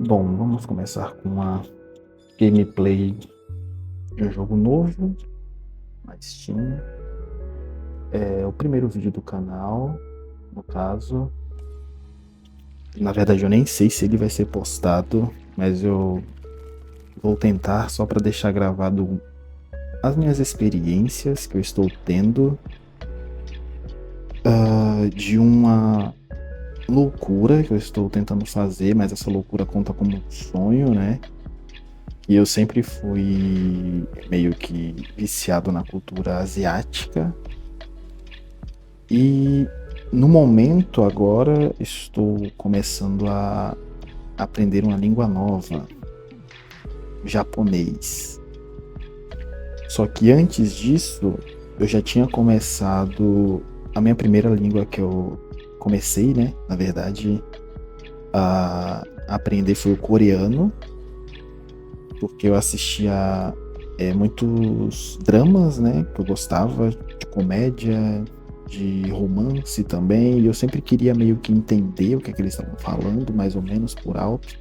Bom, vamos começar com uma gameplay de um jogo novo na Steam. É o primeiro vídeo do canal, no caso. Na verdade, eu nem sei se ele vai ser postado, mas eu vou tentar só para deixar gravado as minhas experiências que eu estou tendo de uma loucura que eu estou tentando fazer, mas essa loucura conta como um sonho, né? E eu sempre fui meio que viciado na cultura asiática. E no momento agora estou começando a aprender uma língua nova, japonês. Só que antes disso, eu já tinha começado a minha primeira língua que eu comecei, né? Na verdade, a aprender foi o coreano, porque eu assistia muitos dramas, né? Que eu gostava de comédia, de romance também, e eu sempre queria meio que entender o que é que eles estavam falando, mais ou menos por alto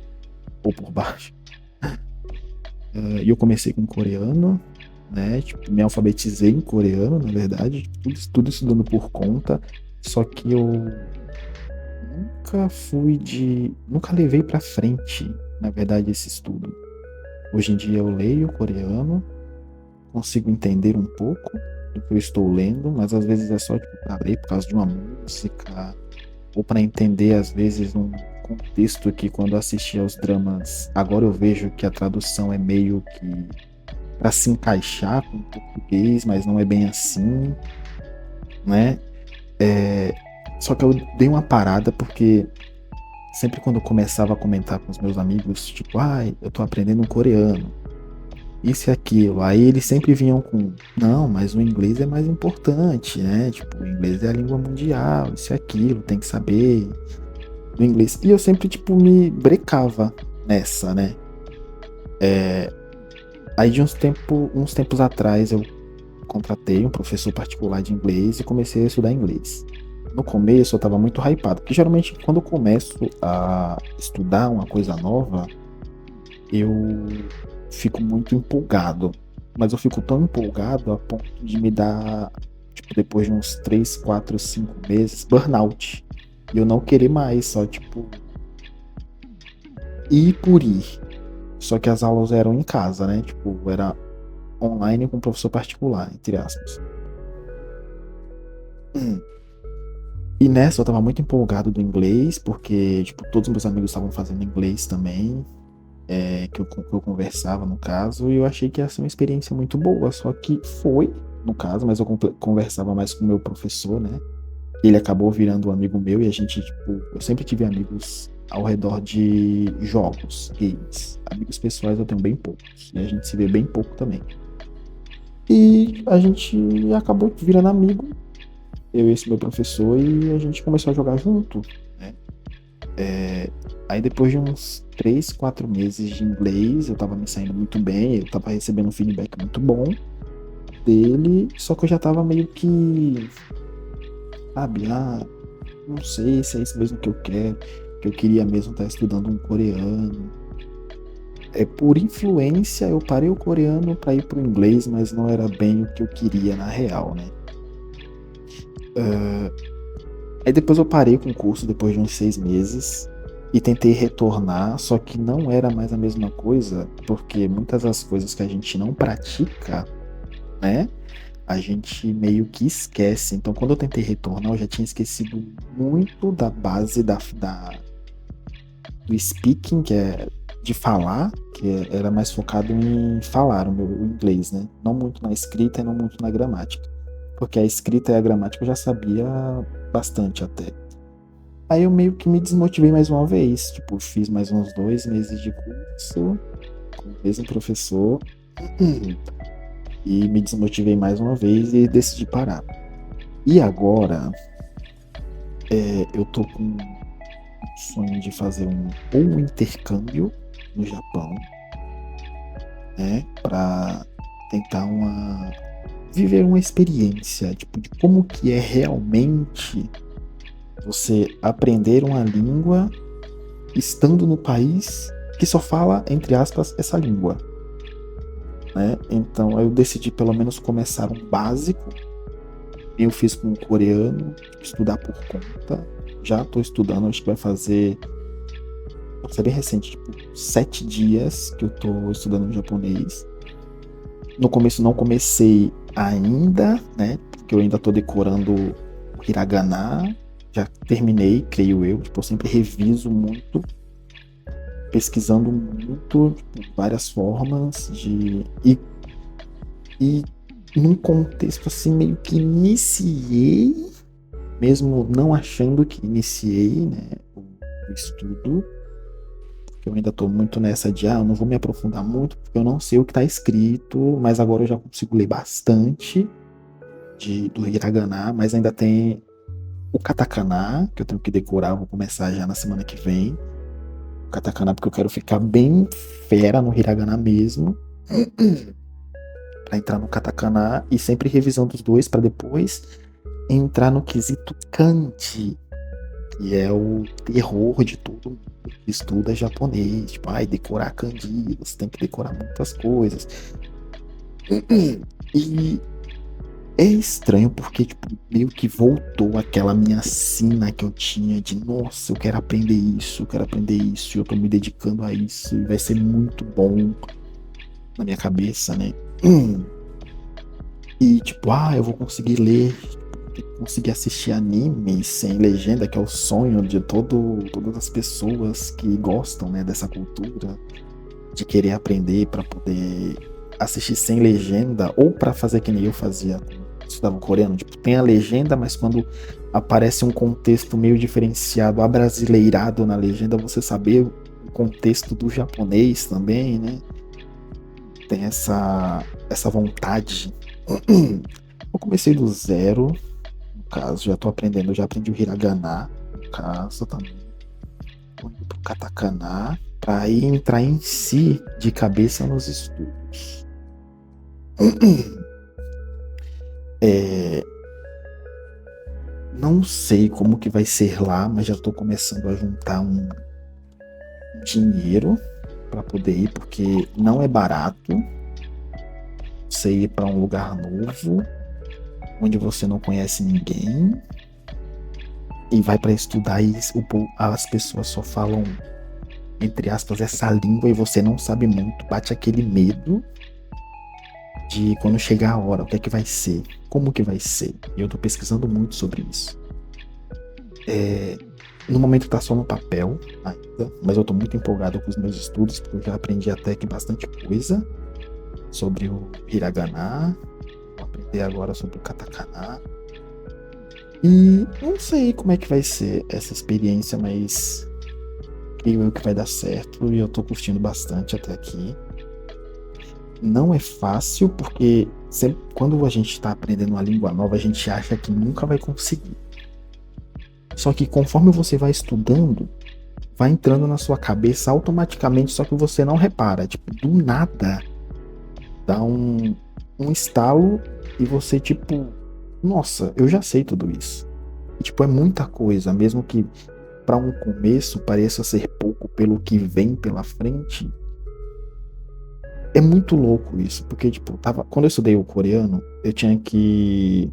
ou por baixo. E eu comecei com coreano, né? Tipo, me alfabetizei em coreano, na verdade, tudo estudando por conta, só que eu nunca levei pra frente, na verdade, esse estudo. Hoje em dia eu leio coreano, consigo entender um pouco do que eu estou lendo, mas às vezes é só tipo, para ler por causa de uma música, ou para entender às vezes um contexto que quando eu assistia aos dramas, agora eu vejo que a tradução é meio que para se encaixar com o português, mas não é bem assim, né? Só que eu dei uma parada porque sempre quando eu começava a comentar com os meus amigos, tipo, eu tô aprendendo um coreano, isso e aquilo. Aí eles sempre vinham com, não, mas o inglês é mais importante, né? Tipo, o inglês é a língua mundial, isso e aquilo, tem que saber do inglês. E eu sempre, tipo, me brecava nessa, né? Aí de uns tempos atrás eu contratei um professor particular de inglês e comecei a estudar inglês. No começo eu tava muito hypado, porque geralmente quando eu começo a estudar uma coisa nova, eu fico muito empolgado. Mas eu fico tão empolgado a ponto de me dar, tipo, depois de uns 3 4 5 meses, burnout. E eu não querer mais, só, tipo, ir por ir. Só que as aulas eram em casa, né? Tipo, era online com professor particular, entre aspas. E nessa eu tava muito empolgado do inglês, porque, tipo, todos os meus amigos estavam fazendo inglês também. Que eu conversava no caso, e eu achei que ia ser uma experiência muito boa, só que foi, no caso, mas eu conversava mais com o meu professor, né? Ele acabou virando um amigo meu e a gente, tipo, eu sempre tive amigos ao redor de jogos, games. Amigos pessoais eu tenho bem poucos, e a gente se vê bem pouco também. E a gente acabou virando amigo, eu e esse meu professor, e a gente começou a jogar junto, né? Aí depois de uns 3 4 meses de inglês, eu tava me saindo muito bem, eu tava recebendo um feedback muito bom dele, só que eu já tava meio que, sabe, não sei se é isso mesmo que eu quero, que eu queria mesmo estar estudando um coreano. Por influência, eu parei o coreano para ir pro inglês, mas não era bem o que eu queria na real, né? Aí depois eu parei com o curso depois de uns 6 meses e tentei retornar, só que não era mais a mesma coisa, porque muitas das coisas que a gente não pratica, né, a gente meio que esquece. Então quando eu tentei retornar, eu já tinha esquecido muito da base do speaking, que é de falar, era mais focado em falar o inglês, né? Não muito na escrita e não muito na gramática. Porque a escrita e a gramática eu já sabia bastante até. Aí eu meio que me desmotivei mais uma vez. Tipo, fiz mais uns 2 meses de curso com o mesmo professor e me desmotivei mais uma vez e decidi parar. E agora eu tô com um sonho de fazer um intercâmbio no Japão, né? Pra tentar viver uma experiência, tipo, de como que é realmente você aprender uma língua estando no país que só fala, entre aspas, essa língua, né? Então eu decidi pelo menos começar um básico. Eu fiz com o coreano, estudar por conta. Já estou estudando, acho que vai fazer. Nossa, é bem recente, tipo, 7 dias que eu estou estudando japonês. No começo não comecei ainda, né? Porque eu ainda estou decorando o hiragana. Já terminei, creio eu. Tipo, eu sempre reviso muito, pesquisando muito, tipo, várias formas de. E num contexto assim, meio que iniciei, mesmo não achando que iniciei, né, o estudo, porque eu ainda estou muito nessa de, eu não vou me aprofundar muito, porque eu não sei o que está escrito, mas agora eu já consigo ler bastante do hiragana, mas ainda tem o katakana, que eu tenho que decorar, vou começar já na semana que vem. O katakana, porque eu quero ficar bem fera no hiragana mesmo. Para entrar no katakana e sempre revisando os dois para depois entrar no quesito kanji, que é o terror de todo mundo que estuda japonês. Tipo, decorar kanji, você tem que decorar muitas coisas. E é estranho porque, tipo, meio que voltou aquela minha sina que eu tinha de, nossa, eu quero aprender isso, e eu tô me dedicando a isso, e vai ser muito bom na minha cabeça, né? E tipo, eu vou conseguir ler, conseguir assistir anime sem legenda, que é o sonho de todas as pessoas que gostam, né, dessa cultura, de querer aprender para poder assistir sem legenda, ou para fazer que nem eu fazia quando estudava coreano. Tipo, tem a legenda, mas quando aparece um contexto meio diferenciado, abrasileirado na legenda, você saber o contexto do japonês também, né? Tem essa vontade. Eu comecei do zero, no caso, já tô aprendendo, já aprendi o hiragana, no caso também. Tô indo pro katakana, para aí entrar em si de cabeça nos estudos. Não sei como que vai ser lá, mas já tô começando a juntar um dinheiro para poder ir, porque não é barato você ir para um lugar novo, onde você não conhece ninguém, e vai para estudar e as pessoas só falam, entre aspas, essa língua e você não sabe muito, bate aquele medo de quando chegar a hora, o que é que vai ser, como que vai ser. E eu tô pesquisando muito sobre isso. No momento tá só no papel ainda, mas eu tô muito empolgado com os meus estudos, porque eu já aprendi até que bastante coisa sobre o hiragana, vou aprender agora sobre o katakana. E não sei como é que vai ser essa experiência, mas creio eu que vai dar certo e eu tô curtindo bastante até aqui. Não é fácil, porque sempre, quando a gente tá aprendendo uma língua nova, a gente acha que nunca vai conseguir. Só que conforme você vai estudando, vai entrando na sua cabeça automaticamente, só que você não repara. Tipo, do nada, dá um estalo e você, tipo, nossa, eu já sei tudo isso. E, tipo, é muita coisa, mesmo que para um começo pareça ser pouco pelo que vem pela frente. É muito louco isso, porque, tipo, quando eu estudei o coreano, eu tinha que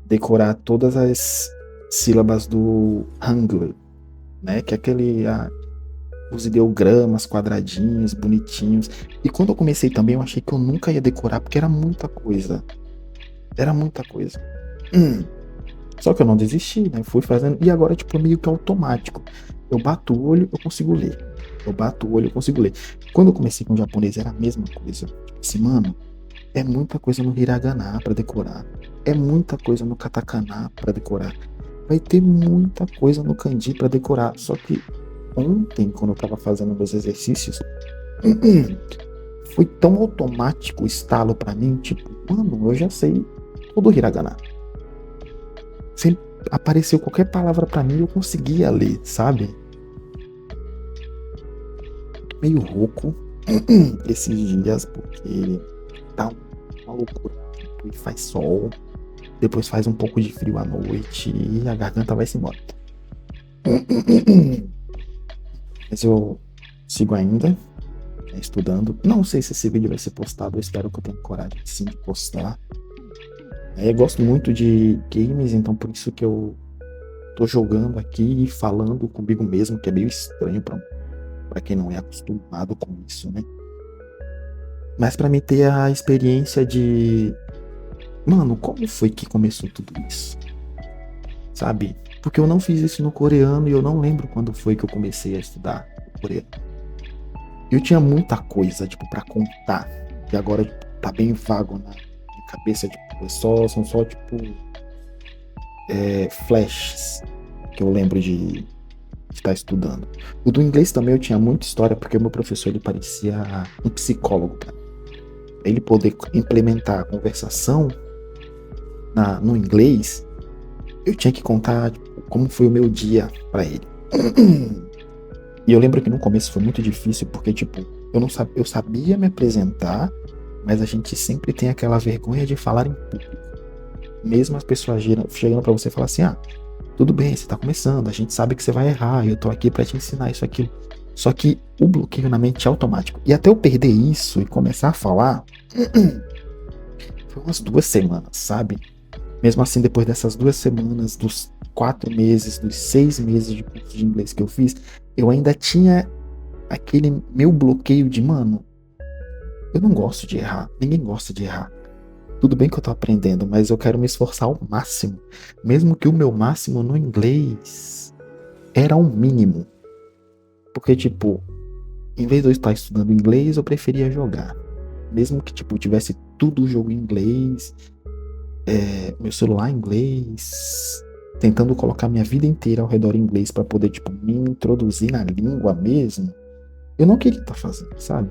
decorar todas as sílabas do Hangul, né? Que é os ideogramas quadradinhos, bonitinhos. E quando eu comecei também, eu achei que eu nunca ia decorar, porque era muita coisa. Era muita coisa. Só que eu não desisti, né? Fui fazendo. E agora, tipo, meio que automático. Eu bato o olho, eu consigo ler. Eu bato o olho, eu consigo ler. Quando eu comecei com o japonês, era a mesma coisa. Tipo assim, mano, é muita coisa no hiragana pra decorar. É muita coisa no katakana pra decorar. Vai ter muita coisa no kanji pra decorar. Só que ontem, quando eu tava fazendo meus exercícios, foi tão automático o estalo pra mim. Tipo, mano, eu já sei todo o hiragana. Sempre apareceu qualquer palavra pra mim, eu conseguia ler, sabe? Meio rouco esses dias, porque tá uma loucura. E faz sol, depois faz um pouco de frio à noite e a garganta vai se embora. Mas eu sigo ainda, estudando. Não sei se esse vídeo vai ser postado, eu espero que eu tenha coragem sim de postar. Eu gosto muito de games, então por isso que eu tô jogando aqui e falando comigo mesmo, que é meio estranho pra quem não é acostumado com isso, né? Mas pra mim ter a experiência de, mano, como foi que começou tudo isso? Sabe? Porque eu não fiz isso no coreano e eu não lembro quando foi que eu comecei a estudar coreano. Eu tinha muita coisa, tipo, pra contar, que agora tá bem vago na minha cabeça, tipo, são só, tipo, flashes que eu lembro de estar estudando. O do inglês também eu tinha muita história, porque o meu professor, ele parecia um psicólogo, cara. Ele poder implementar a conversação no inglês, eu tinha que contar, tipo, como foi o meu dia pra ele. E eu lembro que no começo foi muito difícil, porque, tipo, eu sabia me apresentar, mas a gente sempre tem aquela vergonha de falar em público. Mesmo as pessoas chegando pra você e falar assim, tudo bem, você tá começando, a gente sabe que você vai errar, eu tô aqui pra te ensinar isso, aquilo. Só que o bloqueio na mente é automático. E até eu perder isso e começar a falar, foi umas 2 semanas, sabe? Mesmo assim, depois dessas 2 semanas, dos 4 meses, dos 6 meses de curso de inglês que eu fiz, eu ainda tinha aquele meu bloqueio de, mano, eu não gosto de errar, ninguém gosta de errar. Tudo bem que eu tô aprendendo, mas eu quero me esforçar ao máximo. Mesmo que o meu máximo no inglês era um mínimo. Porque, tipo, em vez de eu estar estudando inglês, eu preferia jogar. Mesmo que, tipo, tivesse tudo o jogo em inglês, meu celular em inglês, tentando colocar minha vida inteira ao redor em inglês para poder, tipo, me introduzir na língua mesmo, eu não queria estar fazendo, sabe?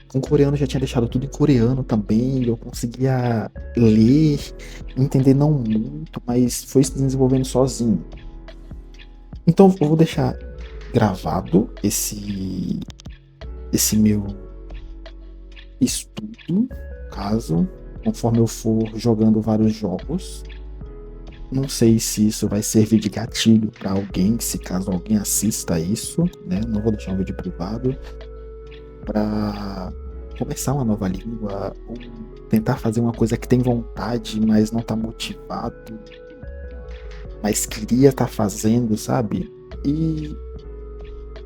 Com coreano eu já tinha deixado tudo em coreano também, eu conseguia ler, entender não muito, mas foi se desenvolvendo sozinho. Então eu vou deixar gravado esse meu estudo, caso, conforme eu for jogando vários jogos. Não sei se isso vai servir de gatilho para alguém, se caso alguém assista isso, né? Não vou deixar um vídeo privado para começar uma nova língua ou tentar fazer uma coisa que tem vontade, mas não tá motivado, mas queria estar fazendo, sabe? E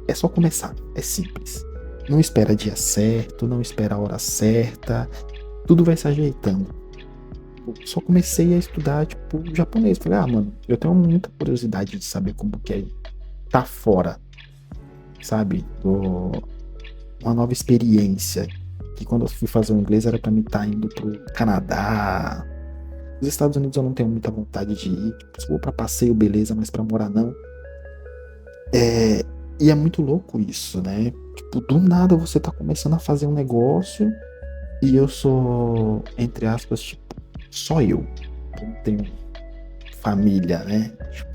é só começar, é simples. Não espera dia certo, não espera a hora certa, tudo vai se ajeitando. Eu só comecei a estudar, tipo, japonês. Falei, mano, eu tenho muita curiosidade de saber como que é tá fora, sabe? Uma nova experiência. Que quando eu fui fazer o inglês era pra mim estar indo pro Canadá. Os Estados Unidos eu não tenho muita vontade de ir. Tipo, se for pra passeio, beleza, mas pra morar não. E é muito louco isso, né? Tipo, do nada você tá começando a fazer um negócio e eu sou, entre aspas, tipo, só eu. Eu não tenho família, né? Tipo,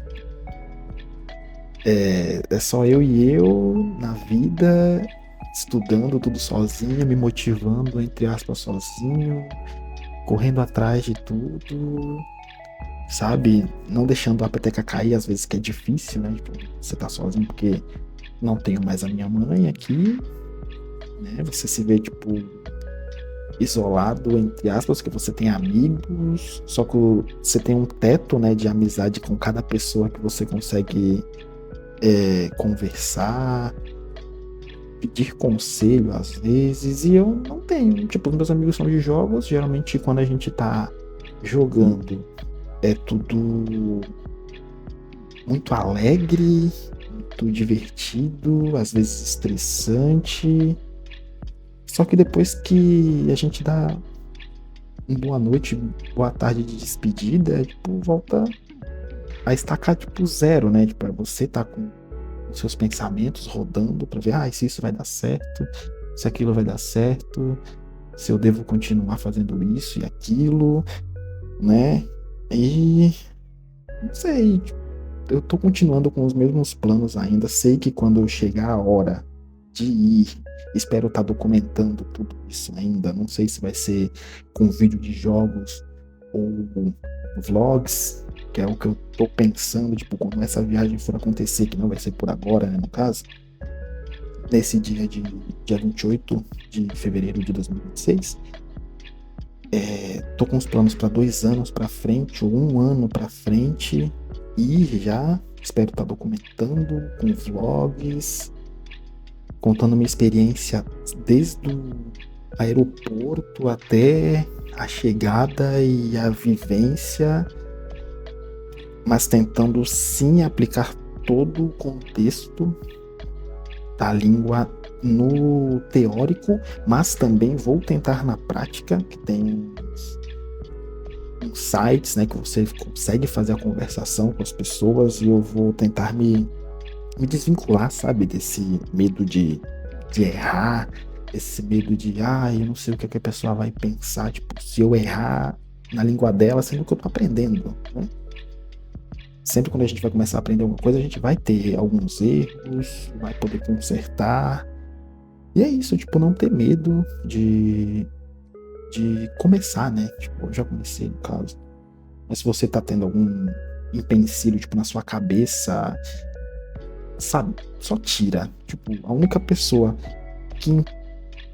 é só eu e eu na vida, estudando tudo sozinho, me motivando, entre aspas, sozinho, correndo atrás de tudo, sabe? Não deixando a peteca cair, às vezes que é difícil, né? Tipo, você tá sozinho porque não tenho mais a minha mãe aqui, né? Você se vê, tipo, isolado, entre aspas, que você tem amigos, só que você tem um teto, né, de amizade com cada pessoa que você consegue conversar, pedir conselho às vezes, e eu não tenho. Tipo, meus amigos são de jogos, geralmente quando a gente tá jogando é tudo muito alegre, muito divertido, às vezes estressante. Só que depois que a gente dá uma boa noite, boa tarde de despedida, tipo, volta a estacar, tipo, zero, né? Tipo, você tá com os seus pensamentos rodando pra ver, se isso vai dar certo, se aquilo vai dar certo, se eu devo continuar fazendo isso e aquilo, né? E não sei, tipo, eu tô continuando com os mesmos planos ainda. Sei que quando chegar a hora de ir, espero estar documentando tudo isso ainda. Não sei se vai ser com vídeo de jogos ou vlogs, que é o que eu tô pensando, tipo, quando essa viagem for acontecer, que não vai ser por agora, né, no caso. nesse dia 28 de fevereiro de 2026. Tô com os planos para 2 anos para frente, ou 1 ano para frente, e já espero estar documentando com vlogs, contando minha experiência desde o aeroporto até a chegada e a vivência, mas tentando sim aplicar todo o contexto da língua no teórico, mas também vou tentar na prática, que tem uns sites, né, que você consegue fazer a conversação com as pessoas, e eu vou tentar me desvincular, sabe, desse medo de errar, esse medo de, eu não sei o que a pessoa vai pensar, tipo, se eu errar na língua dela, sendo que eu tô aprendendo, né? Sempre quando a gente vai começar a aprender alguma coisa, a gente vai ter alguns erros, vai poder consertar. E é isso, tipo, não ter medo de começar, né? Tipo, eu já comecei, no caso. Mas se você tá tendo algum empecilho, tipo, na sua cabeça, sabe? Só tira. Tipo, a única pessoa que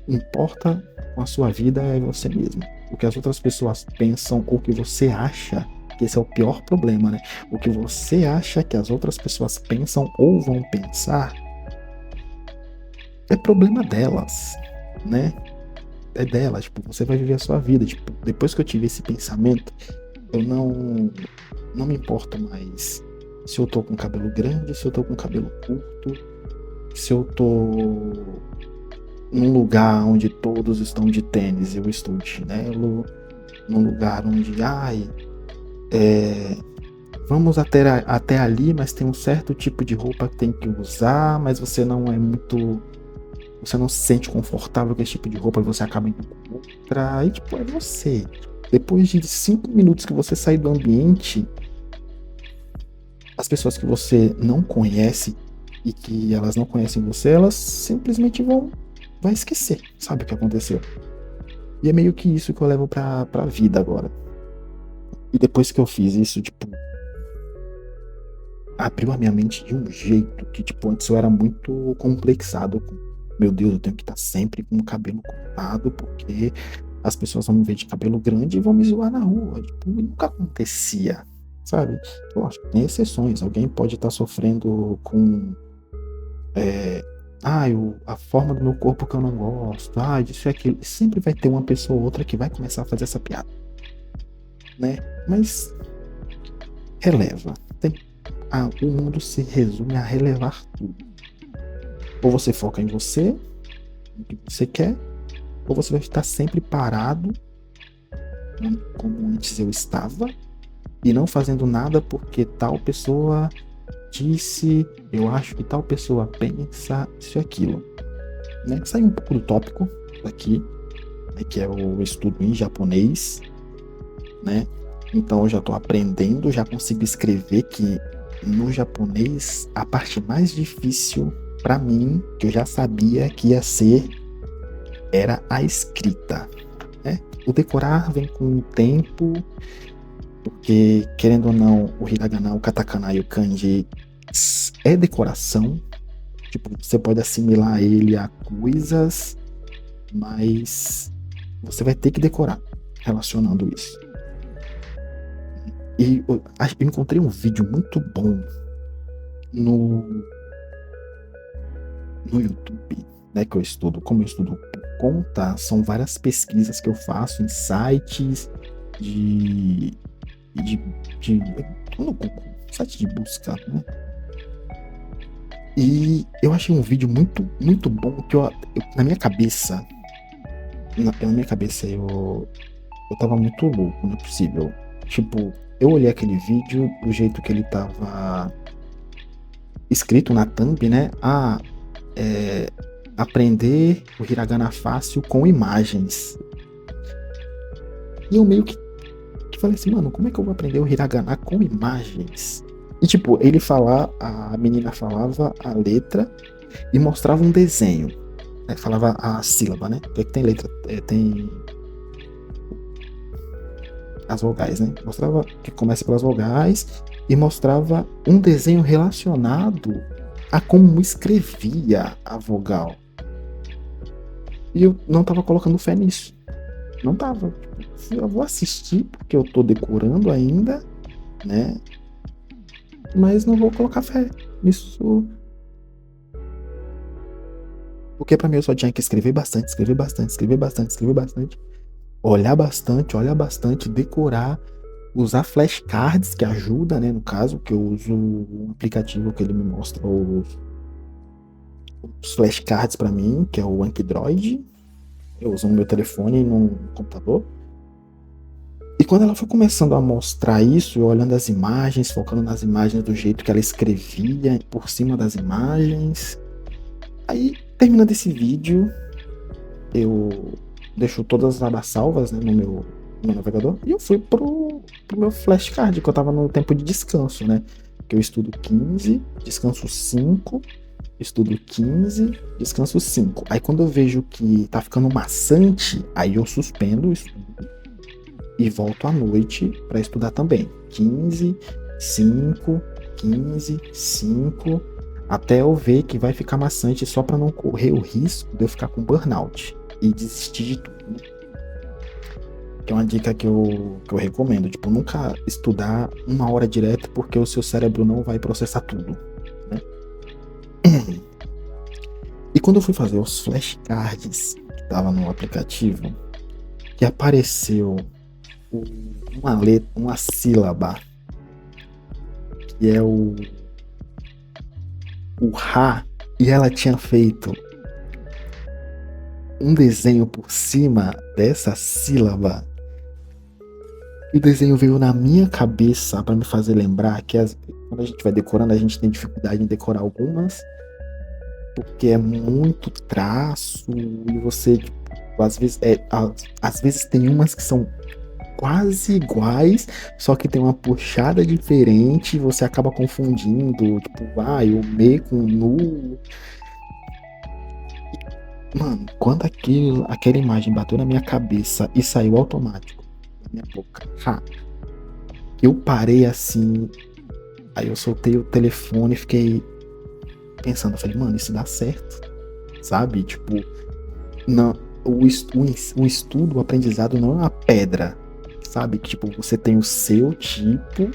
importa com a sua vida é você mesmo. O que as outras pessoas pensam ou o que você acha, que esse é o pior problema, né? O que você acha que as outras pessoas pensam ou vão pensar é problema delas, né? É delas, tipo, você vai viver a sua vida. Tipo, depois que eu tive esse pensamento, eu não me importo mais se eu tô com cabelo grande, se eu tô com cabelo curto, se eu tô num lugar onde todos estão de tênis, eu estou de chinelo, num lugar onde, vamos até ali, mas tem um certo tipo de roupa que tem que usar, mas você não se sente confortável com esse tipo de roupa e você acaba indo com outra, aí tipo, é você. Depois de 5 minutos que você sair do ambiente, as pessoas que você não conhece e que elas não conhecem você, elas simplesmente vai esquecer, sabe o que aconteceu. E é meio que isso que eu levo pra vida agora. E depois que eu fiz isso, tipo, abriu a minha mente de um jeito que, tipo, antes eu era muito complexado. Meu Deus, eu tenho que estar sempre com o cabelo cortado, porque as pessoas vão me ver de cabelo grande e vão me zoar na rua. Tipo, nunca acontecia, sabe? Lógico, tem exceções. Alguém pode estar sofrendo com a forma do meu corpo que eu não gosto, disso e aquilo. Sempre vai ter uma pessoa ou outra que vai começar a fazer essa piada, né? Mas releva. O mundo se resume a relevar tudo. Ou você foca em você, no que você quer, ou você vai estar sempre parado, como antes eu estava, e não fazendo nada porque tal pessoa disse, eu acho que tal pessoa pensa isso e aquilo, né? Sai um pouco do tópico daqui, né, que é o estudo em japonês, né? Então eu já estou aprendendo, já consigo escrever, que no japonês a parte mais difícil para mim, que eu já sabia que ia ser, era a escrita, né? O decorar vem com o tempo, porque, querendo ou não, o hiragana, o katakana e o kanji é decoração. Tipo, você pode assimilar ele a coisas, mas você vai ter que decorar relacionando isso. E eu encontrei um vídeo muito bom no YouTube, né, que eu estudo. Como eu estudo por conta, são várias pesquisas que eu faço em sites no Google, site de busca, né? E eu achei um vídeo muito, muito bom, que na minha cabeça, eu tava muito louco, não é possível. Tipo, eu olhei aquele vídeo, do jeito que ele tava escrito na thumb, né? Aprender o hiragana fácil com imagens. E eu meio que falei assim, mano, como é que eu vou aprender o hiragana com imagens? E tipo, a menina falava a letra e mostrava um desenho, né? Falava a sílaba, né? Porque tem letra, tem as vogais, né? Mostrava que começa pelas vogais e mostrava um desenho relacionado a como escrevia a vogal. E eu não tava colocando fé nisso. Não tava. Tipo, eu vou assistir porque eu tô decorando ainda, né? Mas não vou colocar fé nisso. Porque pra mim eu só tinha que escrever bastante, escrever bastante, escrever bastante, escrever bastante. Olhar bastante, decorar, usar flashcards, que ajuda, né? No caso, que eu uso um aplicativo que ele me mostra os flashcards pra mim, que é o Ankdroid. Eu uso no meu telefone e no computador. E quando ela foi começando a mostrar isso, eu olhando as imagens, focando nas imagens do jeito que ela escrevia por cima das imagens. Aí, terminando esse vídeo, eu deixo todas as abas salvas, né, no meu navegador e eu fui pro meu flashcard, que eu tava no tempo de descanso, né? Que eu estudo 15, descanso 5, estudo 15, descanso 5. Aí quando eu vejo que tá ficando maçante, aí eu suspendo o estudo e volto à noite para estudar também. 15, 5, 15, 5, até eu ver que vai ficar maçante só para não correr o risco de eu ficar com burnout e desistir de tudo. Que é uma dica que eu recomendo. Tipo, nunca estudar 1 hora direto porque o seu cérebro não vai processar tudo, né? E quando eu fui fazer os flashcards que tava no aplicativo, que apareceu uma letra, uma sílaba, que é o Rá, e ela tinha feito um desenho por cima dessa sílaba. E o desenho veio na minha cabeça para me fazer lembrar que quando a gente vai decorando, a gente tem dificuldade em decorar algumas, porque é muito traço e você, tipo, às vezes tem umas que são quase iguais, só que tem uma puxada diferente, e você acaba confundindo, tipo, o me com nu. Mano, quando aquela imagem bateu na minha cabeça e saiu automático da minha boca, eu parei assim, aí eu soltei o telefone e fiquei pensando, eu falei, mano, isso dá certo, sabe? Tipo, não, o estudo, o aprendizado não é uma pedra, sabe? Que tipo, você tem o seu tipo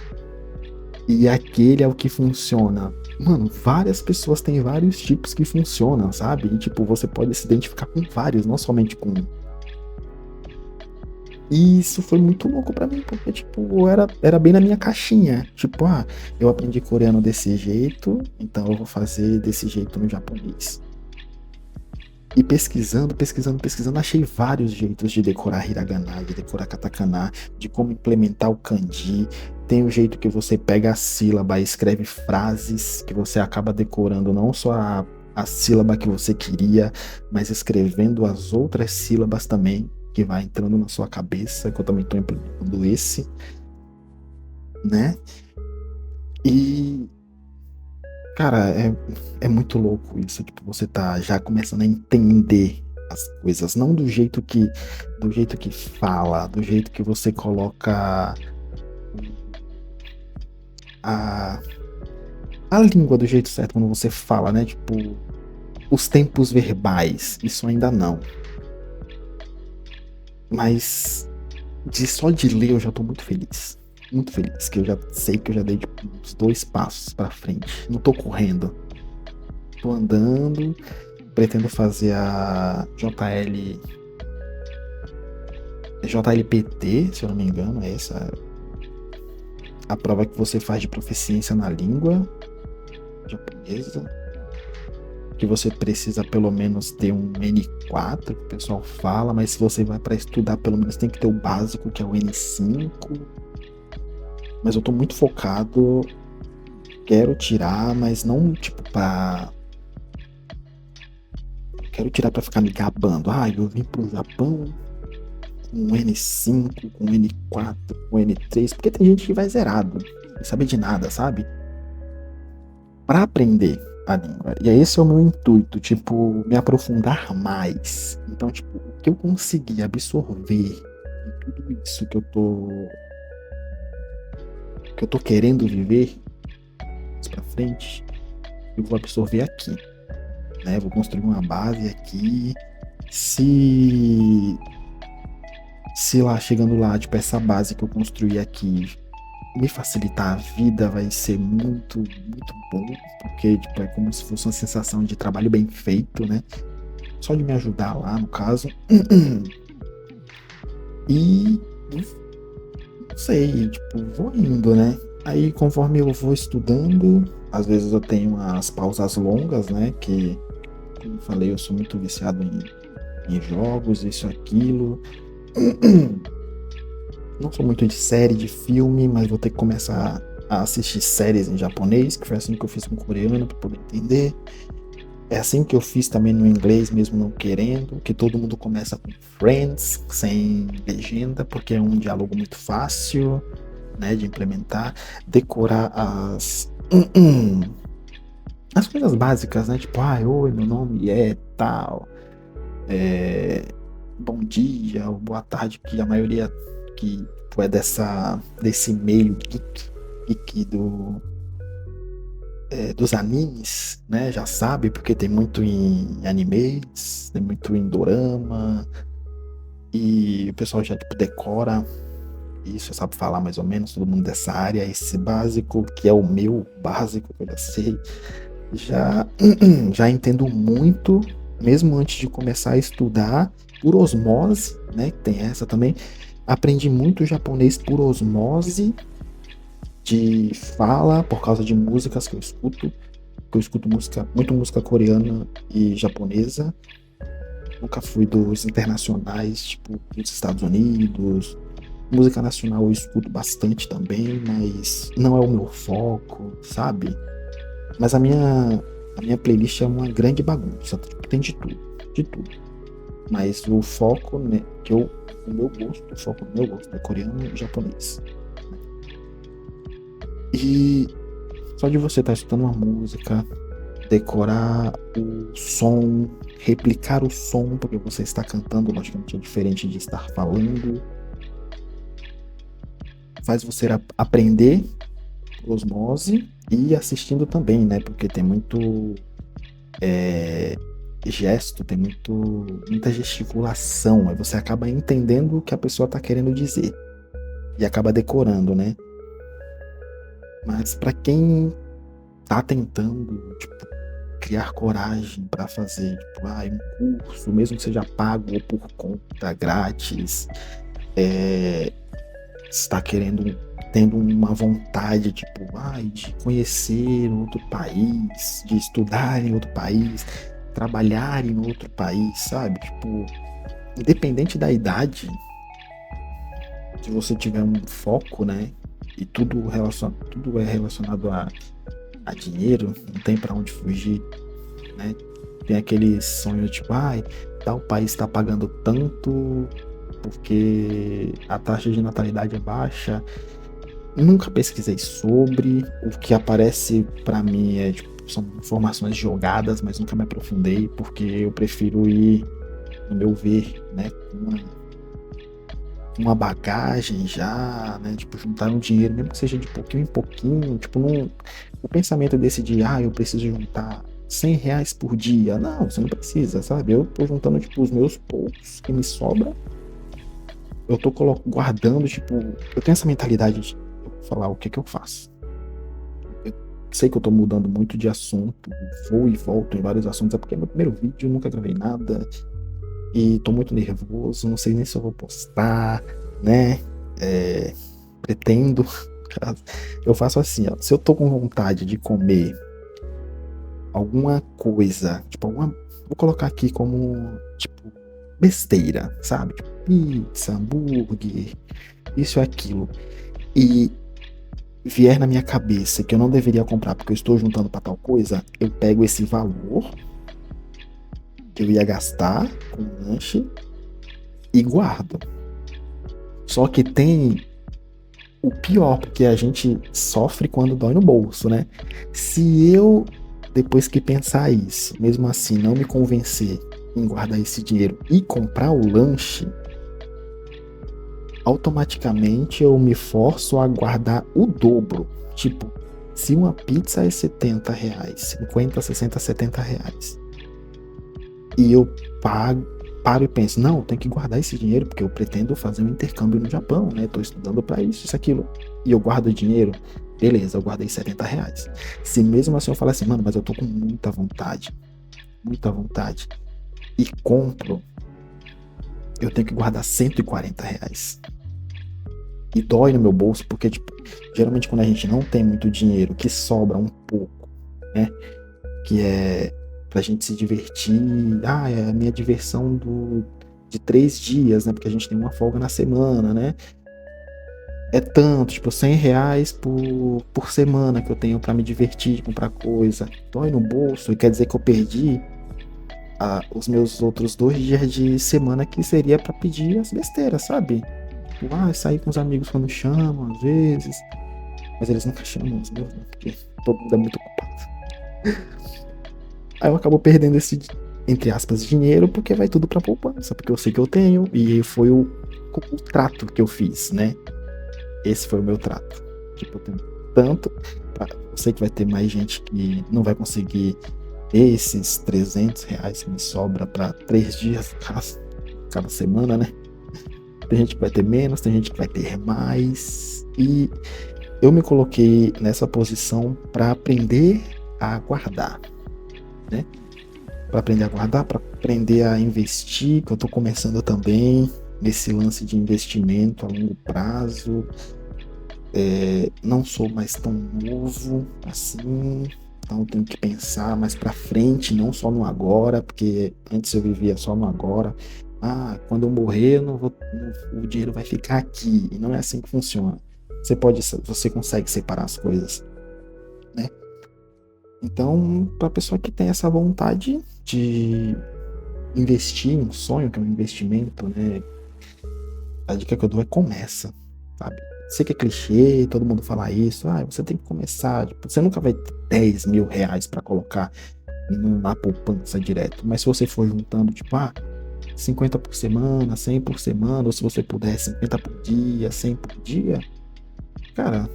e aquele é o que funciona. Mano, várias pessoas têm vários tipos que funcionam, sabe? E tipo, você pode se identificar com vários, não somente com um. E isso foi muito louco pra mim, porque, tipo, era bem na minha caixinha. Tipo, eu aprendi coreano desse jeito, então eu vou fazer desse jeito no japonês. E pesquisando, achei vários jeitos de decorar hiragana, de decorar katakana, de como implementar o kanji. Tem o jeito que você pega a sílaba e escreve frases que você acaba decorando não só a sílaba que você queria, mas escrevendo as outras sílabas também, que vai entrando na sua cabeça, que eu também estou implementando esse, né? E, cara, é muito louco isso, tipo, você tá já começando a entender as coisas, não do jeito que fala, do jeito que você coloca a, a língua do jeito certo quando você fala, né? Tipo, os tempos verbais, isso ainda não. Mas só de ler eu já tô muito feliz. Muito feliz, que eu já sei que eu já dei tipo, uns 2 passos pra frente. Não tô correndo. Tô andando, pretendo fazer a JLPT, se eu não me engano, é essa a prova que você faz de proficiência na língua japonesa, que você precisa pelo menos ter um N4, que o pessoal fala, mas se você vai para estudar, pelo menos tem que ter o básico, que é o N5. Mas eu tô muito focado, quero tirar, mas não tipo pra. Quero tirar pra ficar me gabando. Eu vim pro Japão com N5, com N4, com N3, porque tem gente que vai zerado, não sabe de nada, sabe? Para aprender a língua. E esse é o meu intuito, tipo, me aprofundar mais. Então, tipo, o que eu conseguir absorver em tudo isso que eu tô querendo viver mais pra frente, eu vou absorver aqui, né? Vou construir uma base aqui. Se se lá chegando lá, tipo, essa base que eu construí aqui me facilitar a vida, vai ser muito, muito bom, porque tipo, é como se fosse uma sensação de trabalho bem feito, né? Só de me ajudar lá, no caso. E não sei, tipo, vou indo, né? Aí conforme eu vou estudando, às vezes eu tenho umas pausas longas, né? Que, como eu falei, eu sou muito viciado em jogos, isso, aquilo. Não sou muito de série, de filme, mas vou ter que começar a assistir séries em japonês, que foi assim que eu fiz com coreano, para poder entender. É assim que eu fiz também no inglês, mesmo não querendo, que todo mundo começa com Friends, sem legenda, porque é um diálogo muito fácil, né, de implementar, decorar as coisas básicas, né, tipo, oi, meu nome é tal, é, bom dia, ou boa tarde, que a maioria que tipo, é desse meio geek dos animes, né? Já sabe, porque tem muito em animes, tem muito em dorama, e o pessoal já tipo, decora isso, sabe falar mais ou menos, todo mundo dessa área, esse básico, que é o meu básico, que eu já sei, já, já entendo muito, mesmo antes de começar a estudar, por osmose, né? Tem essa também. Aprendi muito japonês por osmose, de fala, por causa de músicas que eu escuto. Eu escuto música, muito música coreana e japonesa. Nunca fui dos internacionais, tipo, dos Estados Unidos. Música nacional eu escuto bastante também, mas não é o meu foco, sabe? Mas a minha playlist é uma grande bagunça, tipo, tem de tudo, de tudo. Mas o foco, né, o meu gosto, o foco do meu gosto é coreano e japonês. E só de você estar escutando uma música, decorar o som, replicar o som, porque você está cantando, logicamente é diferente de estar falando, faz você aprender por osmose e assistindo também, né? Porque tem muito gesto, tem muita gesticulação, aí você acaba entendendo o que a pessoa está querendo dizer e acaba decorando, né? Mas para quem tá tentando, tipo, criar coragem para fazer, tipo, um curso, mesmo que seja pago ou por conta, grátis, está querendo, tendo uma vontade, tipo, de conhecer outro país, de estudar em outro país, trabalhar em outro país, sabe? Tipo, independente da idade, se você tiver um foco, né? E tudo é relacionado a dinheiro, não tem para onde fugir, né? Tem aquele sonho tipo, tal país está pagando tanto porque a taxa de natalidade é baixa. Nunca pesquisei sobre, o que aparece para mim tipo, são informações jogadas, mas nunca me aprofundei porque eu prefiro ir, no meu ver, né, com uma bagagem já, né, tipo, juntar um dinheiro, mesmo que seja de pouquinho em pouquinho, tipo, o pensamento desse de, eu preciso juntar R$ 100 por dia. Não, você não precisa, sabe? Eu tô juntando, tipo, os meus poucos que me sobram. Eu tô guardando, tipo, eu tenho essa mentalidade de falar o que que eu faço. Eu sei que eu tô mudando muito de assunto, vou e volto em vários assuntos, é porque é meu primeiro vídeo, nunca gravei nada, e tô muito nervoso, não sei nem se eu vou postar, né? Pretendo. Eu faço assim, ó, se eu tô com vontade de comer alguma coisa, tipo, vou colocar aqui como, tipo, besteira, sabe? Tipo, pizza, hambúrguer, isso e aquilo. E vier na minha cabeça que eu não deveria comprar porque eu estou juntando para tal coisa, eu pego esse valor que eu ia gastar com o lanche e guardo. Só que tem o pior, porque a gente sofre quando dói no bolso, né? Se eu, depois que pensar isso, mesmo assim, não me convencer em guardar esse dinheiro e comprar o lanche, automaticamente eu me forço a guardar o dobro. Tipo, Se uma pizza é R$ 70, 50, 60, R$ 70, e eu paro e penso, não, eu tenho que guardar esse dinheiro porque eu pretendo fazer um intercâmbio no Japão, né? Tô estudando para isso, aquilo. E eu guardo o dinheiro, beleza, eu guardei R$ 70. Se mesmo assim eu falar assim, mano, mas eu tô com muita vontade, e compro, eu tenho que guardar R$ 140. E dói no meu bolso, porque, tipo, geralmente quando a gente não tem muito dinheiro, que sobra um pouco, né? Que é pra gente se divertir. Ah, é a minha diversão de 3 dias, né? Porque a gente tem uma folga na semana, né? É tanto, tipo, R$ 100 por semana que eu tenho pra me divertir, comprar coisa. Dói no bolso, e quer dizer que eu perdi os meus outros 2 dias de semana que seria pra pedir as besteiras, sabe? Tipo, sair com os amigos quando chamam, às vezes. Mas eles nunca chamam os meus, né? Porque todo mundo é muito ocupado. Aí eu acabo perdendo esse, entre aspas, dinheiro, porque vai tudo pra poupança, porque eu sei que eu tenho, e foi o trato que eu fiz, né? Esse foi o meu trato. Tipo, eu tenho tanto. Eu sei que vai ter mais gente que não vai conseguir esses R$ 300 que me sobra pra 3 dias cada semana, né? Tem gente que vai ter menos, tem gente que vai ter mais. E eu me coloquei nessa posição para aprender a guardar, né? Para aprender a guardar, para aprender a investir, que eu tô começando também nesse lance de investimento a longo prazo. Não sou mais tão novo assim, então eu tenho que pensar mais para frente, não só no agora, porque antes eu vivia só no agora. Quando eu morrer, eu não vou, o dinheiro vai ficar aqui. E não é assim que funciona. Você consegue separar as coisas, né? Então, para a pessoa que tem essa vontade de investir em um sonho, que é um investimento, né? A dica que eu dou é começa, sabe? Sei que é clichê, todo mundo fala isso. Você tem que começar. Tipo, você nunca vai ter R$ 10.000 para colocar na poupança direto. Mas se você for juntando, tipo, 50 por semana, 100 por semana, ou se você puder, 50 por dia, 100 por dia, cara,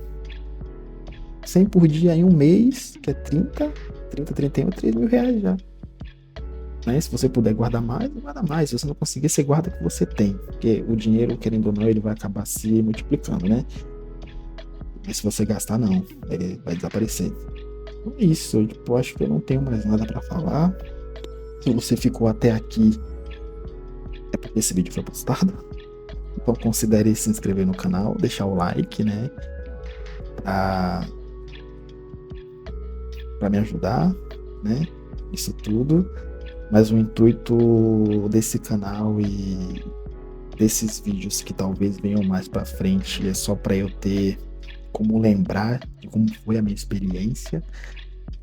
100 por dia em um mês, que é 31, R$ 3.000 já. Né? Se você puder guardar mais, guarda mais. Se você não conseguir, você guarda o que você tem. Porque o dinheiro, querendo ou não, ele vai acabar se multiplicando, né? Mas se você gastar, não. Ele vai desaparecer. Então é isso. Eu acho que eu não tenho mais nada para falar. Se você ficou até aqui, é porque esse vídeo foi postado. Então considere se inscrever no canal, deixar o like, né? Pra me ajudar, né? Isso tudo. Mas o intuito desse canal e desses vídeos que talvez venham mais pra frente é só pra eu ter como lembrar de como foi a minha experiência.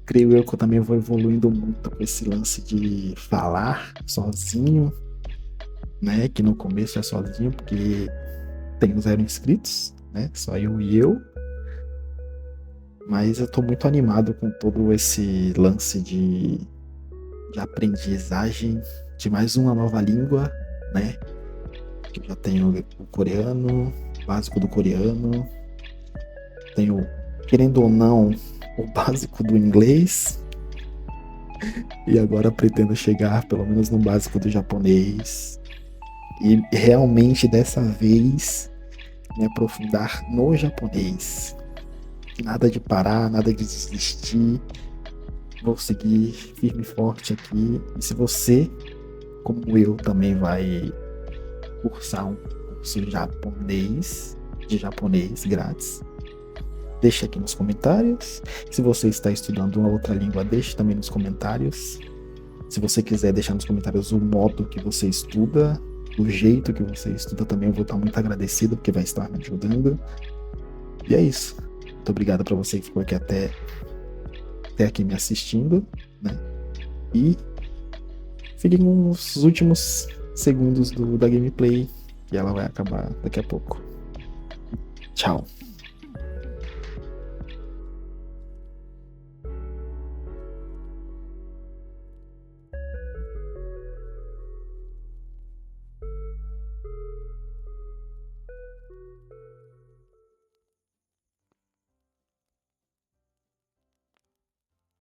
Creio eu que eu também vou evoluindo muito com esse lance de falar sozinho, né? Que no começo é sozinho, porque tenho 0 inscritos, né? Só eu e eu. Mas eu tô muito animado com todo esse lance de aprendizagem de mais uma nova língua, né? Que eu já tenho o coreano, básico do coreano. Tenho, querendo ou não, o básico do inglês. E agora pretendo chegar pelo menos no básico do japonês. E realmente dessa vez me aprofundar no japonês. Nada de parar, nada de desistir. Vou seguir firme e forte aqui. E se você, como eu, também vai cursar um curso de japonês grátis, deixa aqui nos comentários. Se você está estudando uma outra língua, deixe também nos comentários. Se você quiser deixar nos comentários o modo que você estuda, o jeito que você estuda também, eu vou estar muito agradecido, porque vai estar me ajudando. E é isso. Muito obrigado para você que ficou aqui até aqui me assistindo, né? E fiquem com os últimos segundos da gameplay, que ela vai acabar daqui a pouco. Tchau.